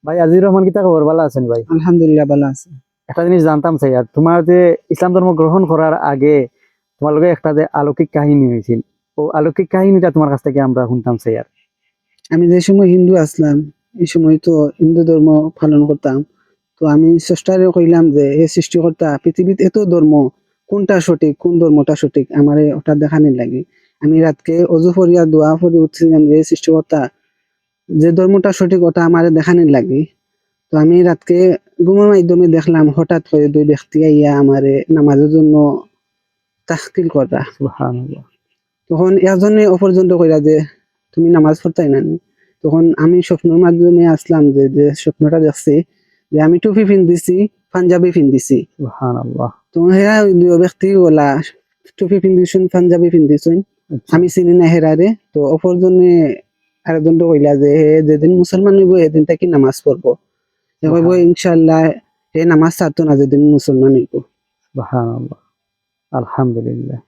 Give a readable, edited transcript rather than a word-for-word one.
ভাই আজির রহমান কিতা খবর, ভালো আছেন ভাই? আলহামদুলিল্লাহ ভালো আছে। একটা জিনিস জানতাম চাই, আর তোমার যে ইসলাম ধর্ম গ্রহণ করার আগে তোমার লগে একটা যে অলৌকিক কাহিনী হয়েছিল, ও অলৌকিক কাহিনীটা তোমার কাছ থেকে আমরা শুনতাম চাই। আর আমি যে সময় হিন্দু আসলাম, এই সময় তো হিন্দু ধর্ম পালন করতাম। তো আমি স্রষ্টারে কইলাম যে হে সৃষ্টিকর্তা, পৃথিবীতে এত ধর্ম, কোনটা সঠিক, কোন ধর্মটা সঠিক আমারে ওটা দেখানোর লাগে। আমি রাতকে অজু ফরিয়া দোয়া ফরি উঠছিলাম যে হে সৃষ্টিকর্তা, যে ধর্মটা সঠিক ওটা আমারে দেখানোর লাগে। তো আমি রাতকে ঘুমের মাধ্যমে দেখলাম হঠাৎ করে দুই ব্যক্তি আইয়া আমারে নামাজের জন্য তাহকিল করা। সুবহানাল্লাহ। তখন একজনে অপরজনকে কইরা যে তুমি নামাজ পড়তাই না নি? তখন আমি স্বপ্নের মাধ্যমে আসলাম যে যে স্বপ্নটা দেখছি, যে আমি টুপি পিন্ধিছি, পাঞ্জাবি পিন্ধিছি। সুবহানাল্লাহ। তো হেরা দুই ব্যক্তি ওলা টুপি পিন্ধিছুন, পাঞ্জাবি পিন্ধিছুন। আচ্ছা। আমি চিনি না হেরারে। তো অপরজনে আরেকজনকে কইলা যে হে যেদিন মুসলমান হইব সেদিন তাকে নামাজ পড়বো। সে কইব সুবহান ইনশাআল্লাহ হে নামাজ ছাড়তো না যেদিন মুসলমান হইব। সুবহানাল্লাহ। আলহামদুলিল্লাহ।